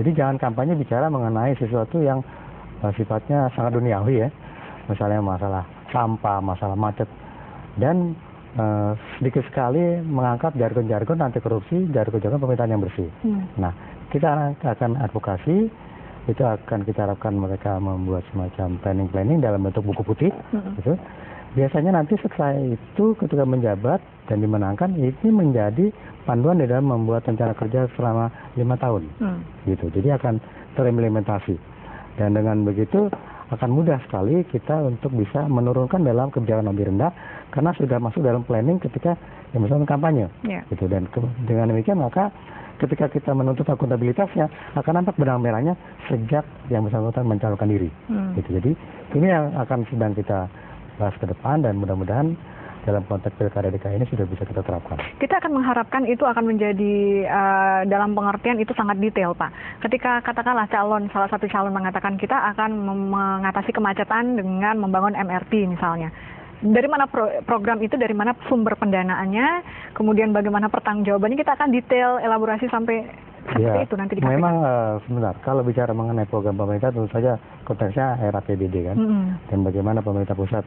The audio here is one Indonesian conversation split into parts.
Jadi jangan kampanye bicara mengenai sesuatu yang sifatnya sangat duniawi ya, misalnya masalah sampah, masalah macet, dan sedikit sekali mengangkat jargon-jargon anti korupsi, jargon-jargon pemerintahan yang bersih. Nah, kita akan advokasi, itu akan kita harapkan mereka membuat semacam planning dalam bentuk buku putih, gitu. Biasanya nanti setelah itu ketika menjabat dan dimenangkan, ini menjadi panduan di dalam membuat rencana kerja selama 5 tahun, gitu. Jadi akan terimplementasi, dan dengan begitu akan mudah sekali kita untuk bisa menurunkan dalam kebijakan lebih rendah karena sudah masuk dalam planning ketika yang bersangkutan kampanye, gitu. Dan dengan demikian maka ketika kita menuntut akuntabilitasnya akan nampak benang merahnya sejak yang bersangkutan mencalonkan diri, gitu. Jadi ini yang akan sedang kita bahas ke depan dan mudah-mudahan dalam konteks pilkada DKI ini sudah bisa kita terapkan. Kita akan mengharapkan itu akan menjadi dalam pengertian itu sangat detail, Pak. Ketika katakanlah salah satu calon mengatakan kita akan mengatasi kemacetan dengan membangun MRT misalnya. Dari mana program itu, dari mana sumber pendanaannya, kemudian bagaimana pertanggungjawabannya, kita akan detail elaborasi sampai seperti itu nanti di KPK. Memang sebentar, kalau bicara mengenai program pemerintah tentu saja konteksnya era PBD kan, dan bagaimana pemerintah pusat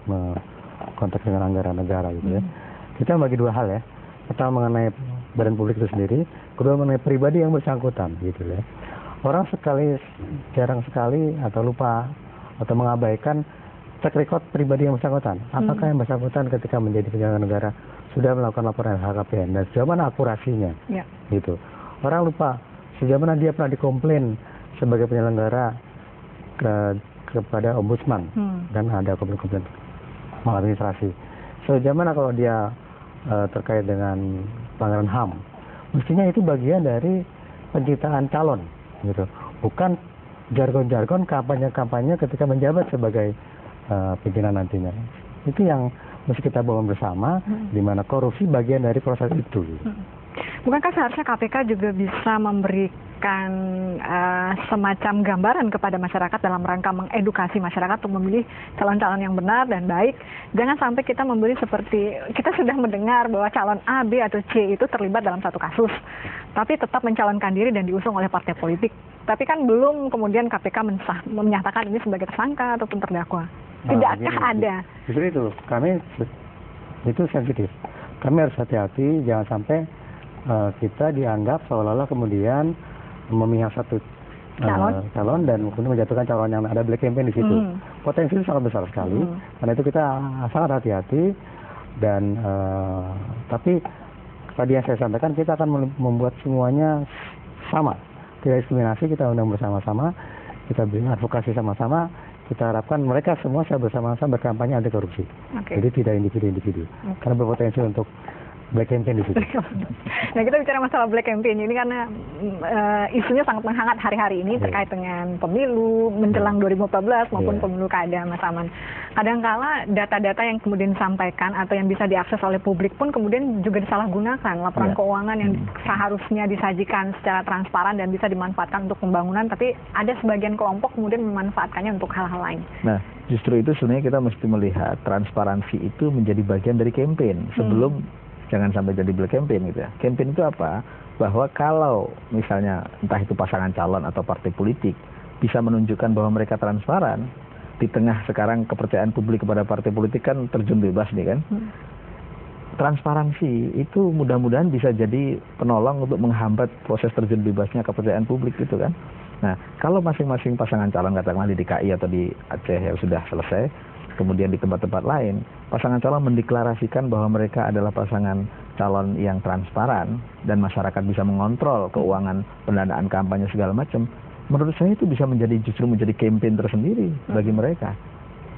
konteks dengan anggaran negara gitu ya. Kita bagi dua hal ya. Pertama mengenai badan publik itu sendiri, kedua mengenai pribadi yang bersangkutan gitu ya. Orang jarang sekali atau lupa atau mengabaikan track record pribadi yang bersangkutan. Apakah yang bersangkutan ketika menjadi penyelenggara negara sudah melakukan laporan LHKPN dan sejauh mana akurasinya, gitu. Orang lupa sejauh mana dia pernah dikomplain sebagai penyelenggara kepada ombudsman dan ada komplain maladministrasi. Sejauh mana kalau dia terkait dengan pelanggaran HAM, mestinya itu bagian dari penciptaan calon, gitu. Bukan jargon-jargon kampanye-kampanye ketika menjabat sebagai pimpinan nantinya. Itu yang mesti kita bangun bersama, di mana korupsi bagian dari proses itu. Gitu. Bukankah seharusnya KPK juga bisa memberikan semacam gambaran kepada masyarakat dalam rangka mengedukasi masyarakat untuk memilih calon-calon yang benar dan baik? Jangan sampai kita memberi seperti, kita sudah mendengar bahwa calon A, B, atau C itu terlibat dalam satu kasus, tapi tetap mencalonkan diri dan diusung oleh partai politik. Tapi kan belum kemudian KPK menyatakan ini sebagai tersangka ataupun terdakwa. Tidakkah ada? Justru itu, kami itu sensitif. Kami harus hati-hati, jangan sampai kita dianggap seolah-olah kemudian memihak satu calon dan kemudian menjatuhkan calon yang ada black campaign di situ. Potensi itu sangat besar sekali, karena itu kita sangat hati-hati dan tapi tadi yang saya sampaikan kita akan membuat semuanya sama, tidak diskriminasi, kita undang bersama-sama, kita beri advokasi sama-sama. Kita harapkan mereka semua bersama-sama berkampanye anti korupsi. Jadi tidak individu-individu. Karena berpotensi untuk black campaign di situ. Nah, kita bicara masalah black campaign ini karena isunya sangat menghangat hari-hari ini terkait dengan pemilu menjelang 2014 maupun pemilu kada, Mas Aman. Kadangkala data-data yang kemudian disampaikan atau yang bisa diakses oleh publik pun kemudian juga disalahgunakan. Laporan keuangan yang seharusnya disajikan secara transparan dan bisa dimanfaatkan untuk pembangunan, tapi ada sebagian kelompok kemudian memanfaatkannya untuk hal-hal lain. Nah, justru itu sebenarnya kita mesti melihat transparansi itu menjadi bagian dari campaign sebelum jangan sampai jadi black campaign gitu ya. Campaign itu apa? Bahwa kalau misalnya entah itu pasangan calon atau partai politik bisa menunjukkan bahwa mereka transparan, di tengah sekarang kepercayaan publik kepada partai politik kan terjun bebas nih kan. Transparansi itu mudah-mudahan bisa jadi penolong untuk menghambat proses terjun bebasnya kepercayaan publik gitu kan. Nah, kalau masing-masing pasangan calon katakanlah di DKI atau di Aceh yang sudah selesai, kemudian di tempat-tempat lain, pasangan calon mendeklarasikan bahwa mereka adalah pasangan calon yang transparan dan masyarakat bisa mengontrol keuangan, pendanaan kampanye segala macam. Menurut saya itu bisa justru menjadi campaign tersendiri bagi mereka.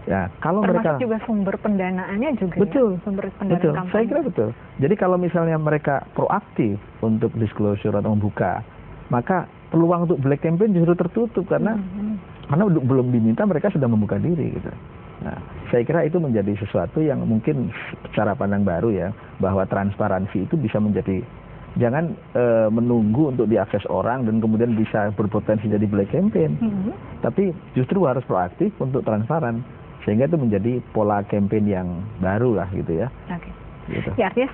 Ya, kalau termasuk mereka juga sumber pendanaannya juga. Betul, ya? Sumber pendanaan kampanye. Saya kira betul. Jadi kalau misalnya mereka proaktif untuk disclosure atau membuka, maka peluang untuk black campaign justru tertutup karena belum diminta mereka sudah membuka diri gitu. Nah, saya kira itu menjadi sesuatu yang mungkin secara pandang baru ya, bahwa transparansi itu bisa menjadi, jangan menunggu untuk diakses orang dan kemudian bisa berpotensi jadi black campaign, tapi justru harus proaktif untuk transparan, sehingga itu menjadi pola campaign yang baru lah gitu ya. gitu. Ya, artinya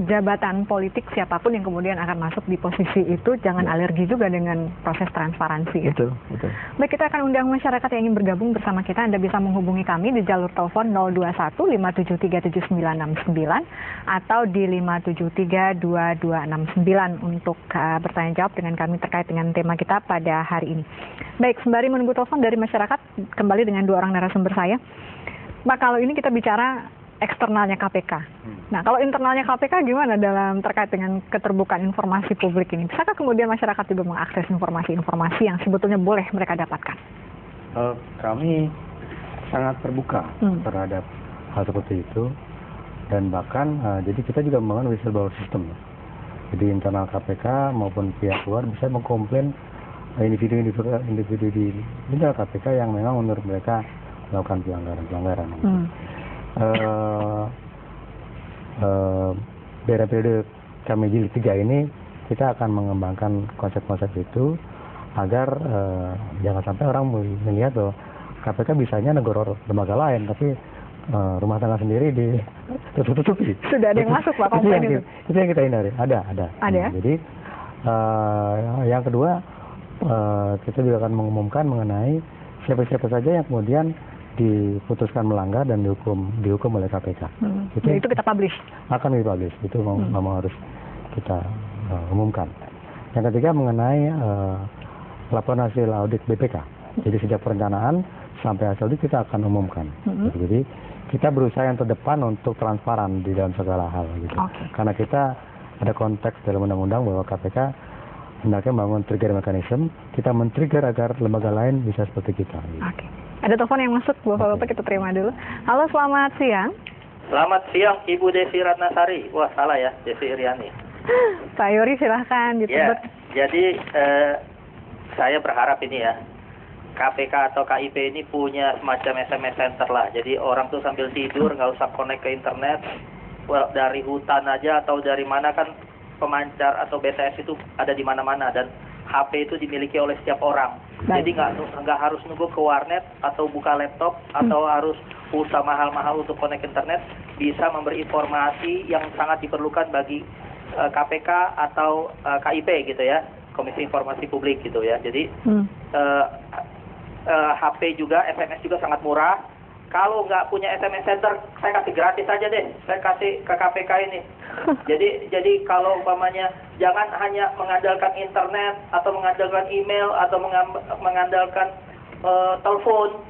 jabatan politik siapapun yang kemudian akan masuk di posisi itu jangan alergi juga dengan proses transparansi. Ya? Betul, betul. Baik, kita akan undang masyarakat yang ingin bergabung bersama kita. Anda bisa menghubungi kami di jalur telepon 021 573 7969 atau di 573 2269 untuk bertanya jawab dengan kami terkait dengan tema kita pada hari ini. Baik, sembari menunggu telepon dari masyarakat, kembali dengan dua orang narasumber saya. Mbak, kalau ini kita bicara eksternalnya KPK. Nah, kalau internalnya KPK gimana dalam terkait dengan keterbukaan informasi publik ini? Bisakah kemudian masyarakat juga mengakses informasi-informasi yang sebetulnya boleh mereka dapatkan? Kami sangat terbuka terhadap hal seperti itu, dan bahkan jadi kita juga membangun whistleblower system. Jadi internal KPK maupun pihak luar bisa mengkomplain individu di internal KPK yang memang menurut mereka melakukan pelanggaran. Dalam periode kami jilid 3 ini kita akan mengembangkan konsep-konsep itu agar jangan sampai orang melihat bahwa KPK bisanya negara lembaga lain, tapi rumah tangga sendiri ditutup-tutupi. Sudah ada yang masuk, Pak, komplain itu? Itu yang kita hindari. Ada. Ya? Jadi yang kedua, kita juga akan mengumumkan mengenai siapa-siapa saja yang kemudian diputuskan melanggar dan dihukum oleh KPK. Itu kita publish? Akan dipublish. Itu memang harus kita umumkan. Yang ketiga mengenai laporan hasil audit BPK. Jadi sejak perencanaan sampai hasil audit kita akan umumkan. Jadi kita berusaha yang terdepan untuk transparan di dalam segala hal. Gitu. Karena kita ada konteks dalam undang-undang bahwa KPK hendaknya membangun trigger mechanism, kita men-trigger agar lembaga lain bisa seperti kita. Gitu. Ada telepon yang masuk, Bapak-Bapak, kita terima dulu. Halo, selamat siang. Selamat siang, Ibu Desi Ratnasari. Wah, salah ya, Desi Iriani. Pak Yori, silahkan ditebak. Ya, jadi saya berharap ini ya, KPK atau KIP ini punya semacam SMS center lah. Jadi orang tuh sambil tidur, nggak usah connect ke internet. Dari hutan aja atau dari mana kan pemancar atau BTS itu ada di mana-mana, dan HP itu dimiliki oleh setiap orang. Jadi nggak harus nunggu ke warnet atau buka laptop atau harus pulsa mahal-mahal untuk connect internet. Bisa memberi informasi yang sangat diperlukan bagi KPK atau KIP gitu ya, Komisi Informasi Publik gitu ya. Jadi HP juga, SMS juga sangat murah. Kalau nggak punya SMS Center, saya kasih gratis aja deh. Saya kasih ke KPK ini. Jadi kalau umpamanya jangan hanya mengandalkan internet atau mengandalkan email atau mengandalkan telepon,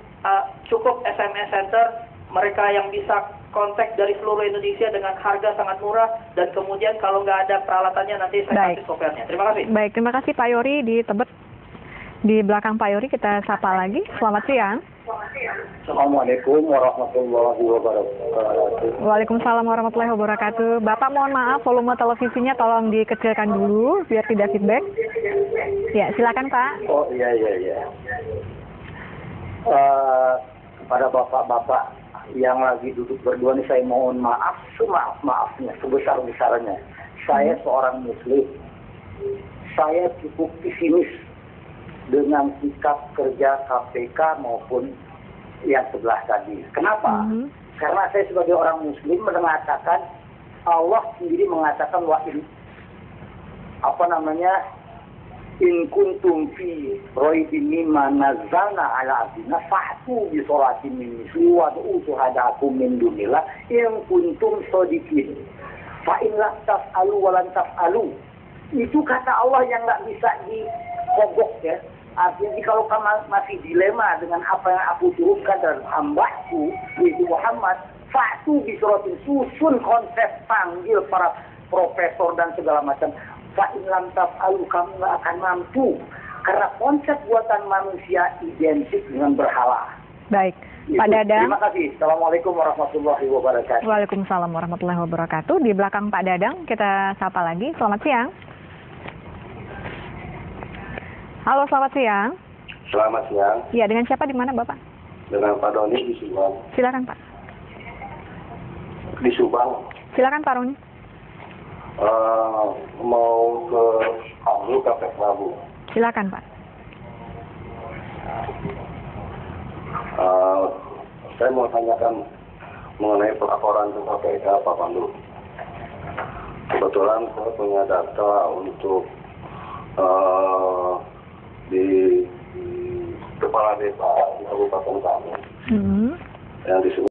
cukup SMS Center. Mereka yang bisa kontak dari seluruh Indonesia dengan harga sangat murah, dan kemudian kalau nggak ada peralatannya nanti saya kasih softwarenya. Terima kasih. Baik, terima kasih Pak Yori di Tebet. Di belakang Pak Yori kita sapa lagi. Selamat siang. Assalamualaikum warahmatullahi wabarakatuh. Waalaikumsalam warahmatullahi wabarakatuh. Bapak, mohon maaf, volume televisinya tolong dikecilkan dulu biar tidak feedback. Ya, silakan Pak. Oh iya. Kepada bapak-bapak yang lagi duduk berdua nih, saya mohon maaf, semaaf-maafnya, sebesar-besarnya. Saya seorang muslim. Saya cukup pesimis dengan sikap kerja KPK maupun yang sebelah tadi. Kenapa? Karena saya sebagai orang muslim mengatakan, Allah sendiri mengatakan in kuntum fi raibin mimma nazzalna ala abdina fa'tu bi sholatin min misli wa tu'tu hadakum min dunillah in kuntum shodiqin fa in lam taf'alu wa lan taf'alu. Itu kata Allah yang nggak bisa dikogok ya. Artinya kalau kamu masih dilema dengan apa yang aku turunkan dalam hambaku, yaitu Muhammad, fa'tu bisrotin, susun konsep, panggil para profesor dan segala macam. Fa'in lam taf'alu, kamu nggak akan mampu. Karena konsep buatan manusia identik dengan berhala. Baik, Pak Dadang. Terima kasih. Assalamualaikum warahmatullahi wabarakatuh. Waalaikumsalam warahmatullahi wabarakatuh. Di belakang Pak Dadang kita sapa lagi. Selamat siang. Halo, selamat siang. Selamat siang. Iya, dengan siapa di mana, Bapak? Dengan Pak Doni di Subang. Silakan, Pak. Di Subang. Silakan, Pak Roni. Mau ke Amru Kapek Labu. Silakan, Pak. Saya mau tanyakan mengenai pelaporan ke KPK, Pak Pandu. kebetulan saya punya data untuk di kepala desa di kabupaten kami yang disebut